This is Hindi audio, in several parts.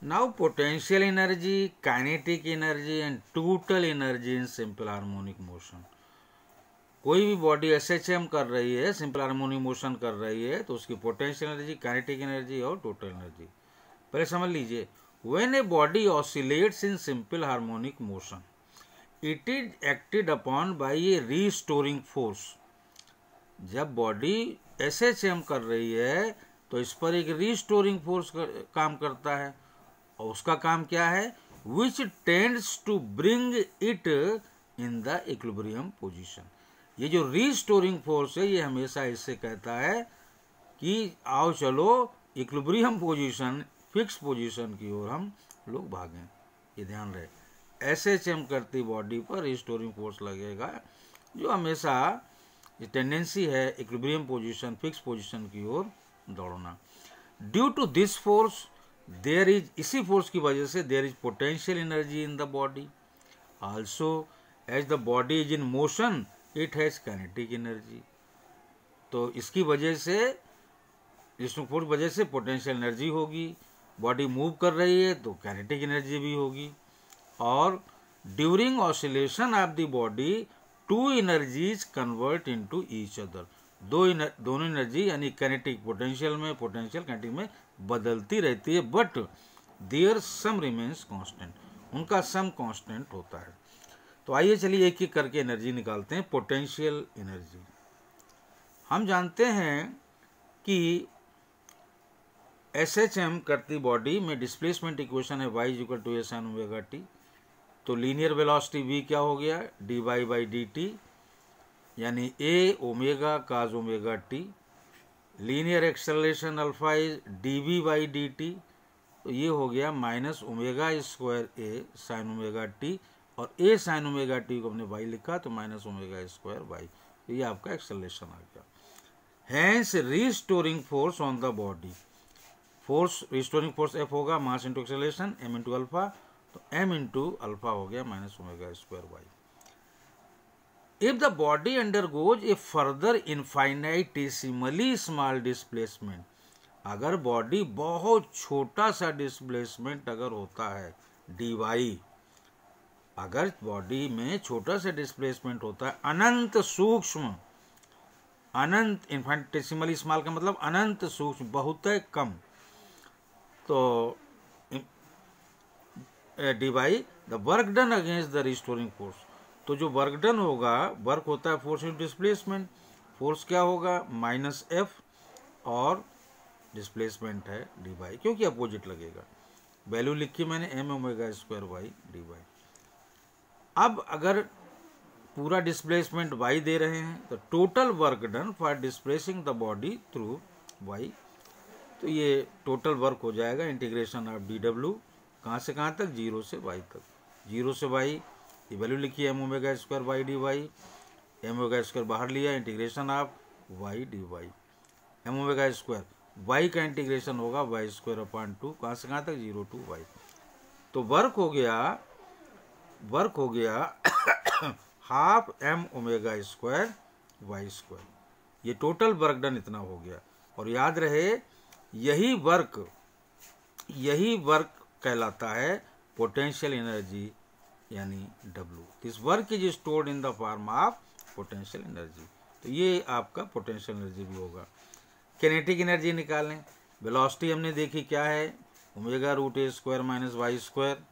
Now potential energy, kinetic energy and total energy in simple harmonic motion. कोई भी बॉडी एसएचएम कर रही है, सिंपल हार्मोनिक मोशन कर रही है, तो उसकी पोटेंशियल एनर्जी, काइनेटिक एनर्जी और टोटल एनर्जी पहले समझ लीजिए। When a body oscillates in simple harmonic motion, it is acted upon bye A restoring force. जब बॉडी एसएचएम कर रही है तो इस पर एक रीस्टोरिंग फोर्स काम करता है, और उसका काम क्या है? Which tends to bring it in the equilibrium position. ये जो रीस्टोरिंग फोर्स है, ये हमेशा इससे कहता है कि आओ चलो इक्विलिब्रियम पोजीशन, फिक्स पोजीशन की ओर हम लोग भागें। ये ध्यान रहे, एसएचएम करती बॉडी पर रिस्टोरिंग फोर्स लगेगा, जो हमेशा ये टेंडेंसी है इक्विलिब्रियम पोजीशन, फिक्स पोजीशन की ओर दौड़ना। Due to this force there is, इसी फोर्स की वजह से there is potential energy in the body. Also as the body is in motion it has kinetic energy. तो इसकी वजह से, इस फोर्स वजह से पोटेंशियल एनर्जी होगी। बॉडी मूव कर रही है तो काइनेटिक एनर्जी भी होगी। और during oscillation of the body two energies convert into each other. दोनों एनर्जी यानी काइनेटिक पोटेंशियल में, पोटेंशियल काइनेटिक में बदलती रहती है, but their sum remains constant, उनका सम कांस्टेंट होता है। तो आइए चलिए एक एक करके एनर्जी निकालते हैं। पोटेंशियल एनर्जी, हम जानते हैं कि एसएचएम करती बॉडी में डिस्प्लेसमेंट इक्वेशन है y equal to a sin omega t। तो लीनियर वेलोसिटी v क्या हो गया? dy बाई डी टी, यानी a omega cos omega t। Linear acceleration alpha is dv by d t, तो ये हो गया minus omega square a sine omega t, और a साइन ओमेगा t को हमने y लिखा तो माइनस ओमेगा स्क्वायर y। तो ये आपका एक्सेलरेशन आ गया। Hence restoring force on the body, force restoring force F होगा mass into acceleration m into alpha, तो m इंटू अल्फा हो गया minus omega square y। If the body undergoes a further infinitesimally small displacement, अगर बॉडी बहुत छोटा सा डिस्प्लेसमेंट अगर होता है dy, अगर बॉडी में छोटा सा डिस्प्लेसमेंट होता है, अनंत सूक्ष्म, अनंत, इनफाइनिटेसिमली स्मॉल का मतलब अनंत सूक्ष्म, बहुत है कम, तो dy the work done against the restoring force. तो जो वर्क डन होगा, वर्क होता है फोर्स इंटू डिस्प्लेसमेंट, फोर्स क्या होगा? माइनस एफ, और डिस्प्लेसमेंट है dy, क्योंकि अपोजिट लगेगा। वैल्यू लिखी मैंने m omega square y dy। अब अगर पूरा डिस्प्लेसमेंट y दे रहे हैं तो total work done for displacing the body through y, तो ये टोटल वर्क हो जाएगा इंटीग्रेशन ऑफ dw, कहाँ से कहाँ तक? 0 से y तक। 0 से y, ये वैल्यू लिखी m omega square y dy, m omega square बाहर लिया, integration of y dy, m omega square y का इंटीग्रेशन होगा y स्क्वायर अपॉन 2, कहाँ से कहाँ तक? 0 टू y। तो वर्क हो गया half m omega square y square. ये टोटल वर्क डन इतना हो गया। और याद रहे, यही वर्क कहलाता है पोटेंशियल एनर्जी, यानी W। This work is stored in the form of potential energy. तो ये आपका पोटेंशियल एनर्जी भी होगा। किनेटिक एनर्जी निकालें। वेलोसिटी हमने देखी क्या है? Omega root a square minus Y square.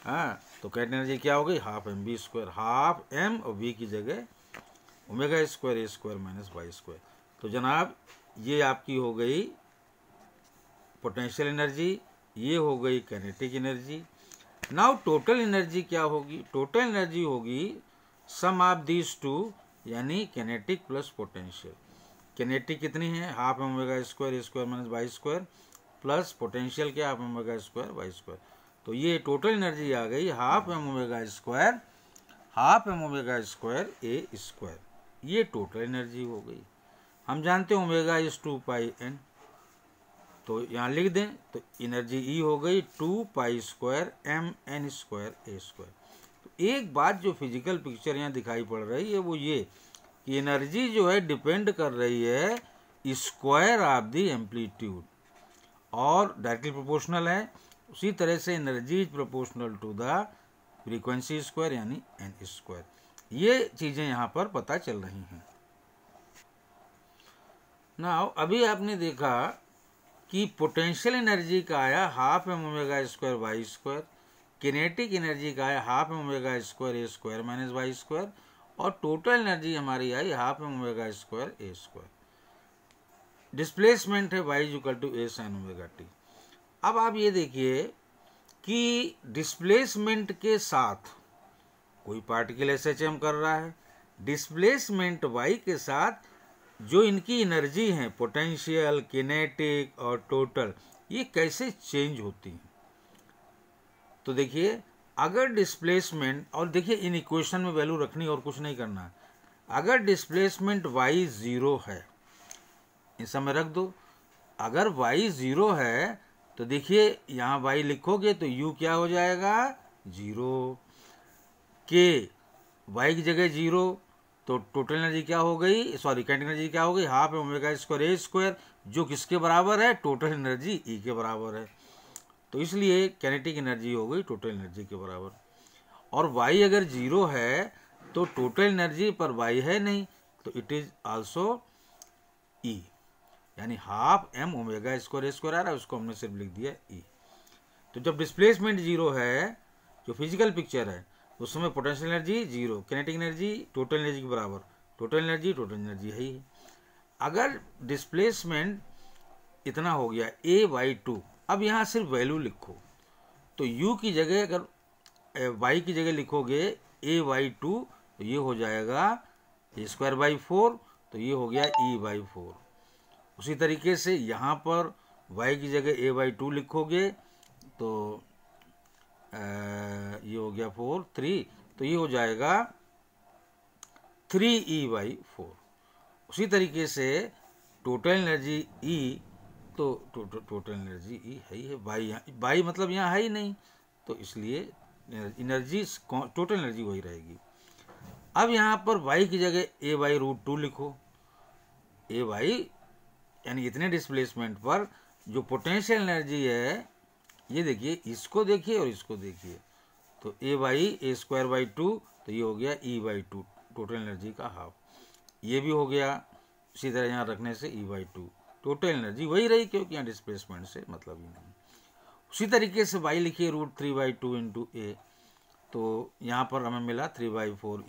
हाँ, तो किनेटिक एनर्जी क्या हो गई? Half m b square, half m और वी की जगह ओमेगा स्क्वायर ए स्क्वायर माइनस वाई स्क्वायर। तो जनाब ये आपकी हो गई पोटेंशियल एनर्जी, ये हो गई kinetic energy. Now total energy क्या होगी? टोटल एनर्जी होगी सम ऑफ दीज टू, यानी काइनेटिक प्लस पोटेंशियल। काइनेटिक कितनी है? हाफ ओमेगा स्क्वायर ए square minus Y square, plus potential क्या? Half omega square Y square. तो ये टोटल एनर्जी आ गई हाफ एम ओमेगा स्क्वायर ए स्क्वायर। ये टोटल एनर्जी हो गई। हम जानते हैं ओमेगा इज 2 पाई एन, तो यहाँ लिख दें तो एनर्जी ई हो गई 2 pi square M N square ए स्क्वायर। तो एक बात जो फिजिकल पिक्चर यहाँ दिखाई पड़ रही है वो ये कि एनर्जी जो है डिपेंड कर रही है स्क्वायर ऑफ द एम्पलीट्यूड, और डायरेक्टली प्रोपोर्शनल है उसी तरह से energy is proportional to the frequency square यानी एन स्क्वायर। ये चीज़ें यहाँ पर पता चल रही हैं। नाउ अभी आपने देखा कि पोटेंशियल एनर्जी का आया half M omega square Y square, kinetic energy का आया हाफ एम ओमेगा स्क्वायर ए स्क्वायर माइनस वाई स्क्वायर, और टोटल एनर्जी हमारी आई हाफ एम ओमेगा स्क्वायर ए स्क्वायर। डिस्प्लेसमेंट है y equal to a sine omega t. अब आप ये देखिए कि डिस्प्लेसमेंट के साथ कोई पार्टिकल एसएचएम कर रहा है, डिस्प्लेसमेंट वाई के साथ जो इनकी एनर्जी है पोटेंशियल, किनेटिक और टोटल, ये कैसे चेंज होती हैं। तो देखिए अगर डिस्प्लेसमेंट, और देखिए इन इक्वेशन में वैल्यू रखनी और कुछ नहीं करना है। अगर डिस्प्लेसमेंट y 0 है, इस समय रख दो। अगर y 0 है तो देखिए यहाँ y लिखोगे तो u क्या हो जाएगा 0, k y की जगह 0, तो टोटल एनर्जी क्या हो गई, सॉरी काइनेटिक एनर्जी क्या हो गई हाफ ओमेगा स्क्वायर ए स्क्वायर, जो किसके बराबर है, टोटल एनर्जी ई के बराबर है। तो इसलिए काइनेटिक एनर्जी हो गई टोटल एनर्जी के बराबर। और y अगर 0 है तो टोटल एनर्जी पर y है नहीं, तो इट इज आल्सो ई, यानी हाफ एम ओमेगा स्क्वायर ए स्क्वायर आ रहा है, उसको हमने सिर्फ लिख दिया ई। तो जब डिस्प्लेसमेंट 0 है, जो फिजिकल पिक्चर है, उस समय potential energy 0, kinetic energy total energy के बराबर, टोटल एनर्जी है ही। अगर डिस्प्लेसमेंट इतना हो गया a/2, अब यहाँ सिर्फ वैल्यू लिखो, तो u की जगह अगर y की जगह लिखोगे a/2 तो ये हो जाएगा a²/4, तो ये हो गया e/4। उसी तरीके से यहाँ पर y की जगह a/2 लिखोगे तो ये हो गया 4, 3, तो ये हो जाएगा 3e/4। उसी तरीके से टोटल एनर्जी E, तो टोटल एनर्जी E है ही है, बाई मतलब यहाँ है ही नहीं, तो इसलिए एनर्जी टोटल एनर्जी वही रहेगी। अब यहाँ पर y की जगह a/√2 लिखो, a/, यानी इतने डिस्प्लेसमेंट पर जो पोटेंशियल एनर्जी है, ये देखिए, इसको देखिए और इसको देखिए, तो a/a²/2, तो ये हो गया e/2, टोटल एनर्जी का हाफ, ये भी हो गया। इसी तरह यहाँ रखने से e/2, टोटल एनर्जी वही रही, क्योंकि यहाँ डिस्प्लेसमेंट से मतलब ही नहीं। उसी तरीके से y लिखिए √3/2 इंटू a, तो यहाँ पर हमें मिला 3/4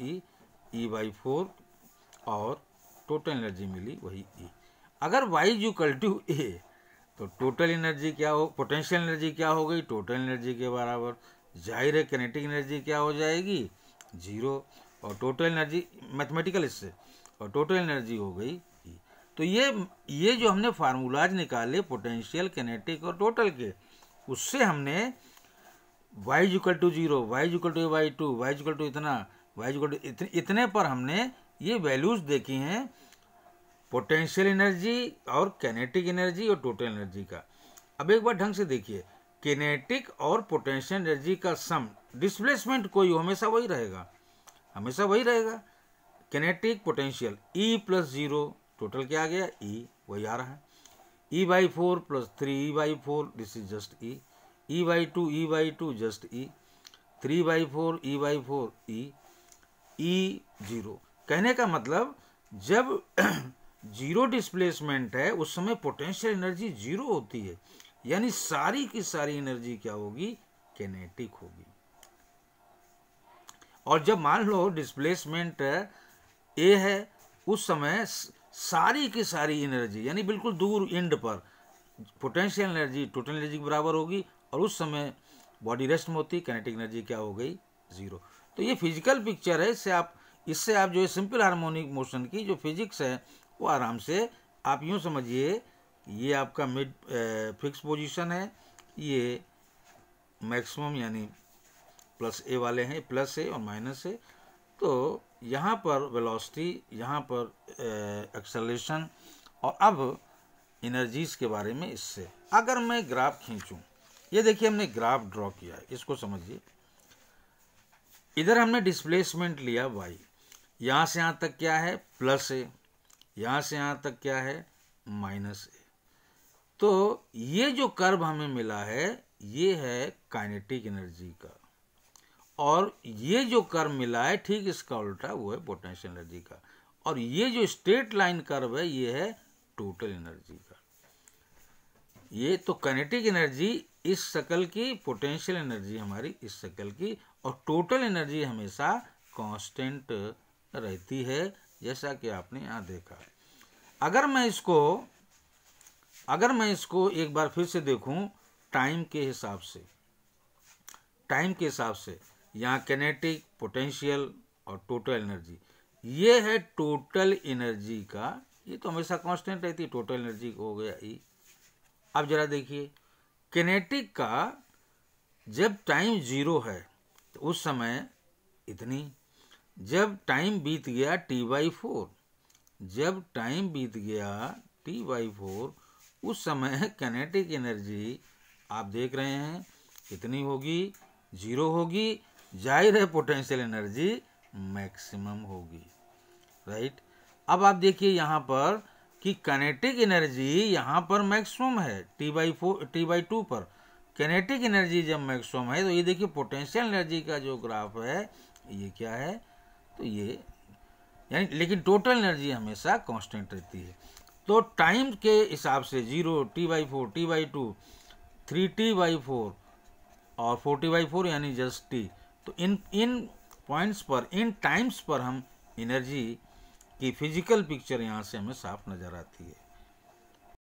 e/4, और टोटल एनर्जी मिली वही e। अगर y इक्वल टू a, तो टोटल एनर्जी क्या हो, पोटेंशियल एनर्जी क्या हो गई, टोटल एनर्जी के बराबर। जाहिर है किनेटिक एनर्जी क्या हो जाएगी 0, और टोटल एनर्जी मैथमेटिकल इससे, और टोटल एनर्जी हो गई E। तो ये जो हमने फार्मूलाज निकाले पोटेंशियल, किनेटिक और टोटल के, उससे हमने y equal to 0, y equal to a/2, y equal to इतना, y इक्वल टू इतने पर हमने ये वैल्यूज देखी हैं पोटेंशियल एनर्जी और कैनेटिक एनर्जी और टोटल एनर्जी का। अब एक बार ढंग से देखिए, किनेटिक और पोटेंशियल एनर्जी का सम, डिस्प्लेसमेंट कोई हो हमेशा वही रहेगा, हमेशा वही रहेगा। किनेटिक पोटेंशियल E+0, टोटल क्या आ गया E, वही आ रहा है। E/4 plus 3E/4, this is just E। E/2 just E, 3/4 E/4 E, E0। कहने का मतलब जब जीरो डिस्प्लेसमेंट है उस समय पोटेंशियल एनर्जी 0 होती है, यानी सारी की सारी एनर्जी क्या होगी, किनेटिक होगी। और जब मान लो डिस्प्लेसमेंट ए है, उस समय सारी की सारी एनर्जी, यानी बिल्कुल दूर एंड पर, पोटेंशियल एनर्जी टोटल एनर्जी के बराबर होगी, और उस समय बॉडी रेस्ट में होती, किनेटिक एनर्जी क्या हो गई 0। तो ये फिजिकल पिक्चर है, इससे आप जो है सिंपल हार्मोनिक मोशन की जो फिजिक्स है वो आराम से आप यूँ समझिए, ये आपका मिड फिक्स पोजीशन है, ये मैक्सिमम यानी प्लस ए वाले हैं, प्लस है और माइनस है। तो यहाँ पर वेलोसिटी, यहाँ पर एक्सेलरेशन, और अब एनर्जीज के बारे में इससे अगर मैं ग्राफ खींचूं, ये देखिए हमने ग्राफ ड्रॉ किया है, इसको समझिए। इधर हमने डिस्प्लेसमेंट लिया y, यहाँ से यहाँ तक क्या है प्लस है, यहाँ से यहाँ तक क्या है माइनस है। तो ये जो कर्व हमें मिला है ये है काइनेटिक एनर्जी का, और ये जो कर्व मिला है ठीक इसका उल्टा वो है पोटेंशियल एनर्जी का, और ये जो स्ट्रेट लाइन कर्व है ये है टोटल एनर्जी का। ये तो काइनेटिक एनर्जी इस शक्ल की, पोटेंशियल एनर्जी हमारी इस शक्ल की, और टोटल एनर्जी हमेशा कांस्टेंट रहती है, जैसा कि आपने यहाँ देखा। अगर मैं इसको एक बार फिर से देखूं टाइम के हिसाब से, यहाँ काइनेटिक, पोटेंशियल और टोटल एनर्जी, ये है टोटल एनर्जी का, ये तो हमेशा कांस्टेंट रहती है, टोटल एनर्जी हो गया ई। अब जरा देखिए काइनेटिक का जब टाइम 0 है तो उस समय इतनी, जब टाइम बीत गया T/4, जब टाइम बीत गया T/4 उस समय काइनेटिक एनर्जी आप देख रहे हैं कितनी होगी, 0 होगी। जाहिर है पोटेंशियल एनर्जी मैक्सिमम होगी, राइट। अब आप देखिए यहाँ पर कि काइनेटिक एनर्जी यहाँ पर मैक्सिमम है T/2 पर। काइनेटिक एनर्जी जब मैक्सिमम है तो ये देखिए पोटेंशियल एनर्जी का जो ग्राफ है ये क्या है, तो ये यानी, लेकिन टोटल एनर्जी हमेशा कांस्टेंट रहती है। तो टाइम के हिसाब से 0, T/4, T/2, 3T/4 और 4T/4 यानी जस्ट T, तो इन पॉइंट्स पर, इन टाइम्स पर हम एनर्जी की फिजिकल पिक्चर यहाँ से हमें साफ नजर आती है।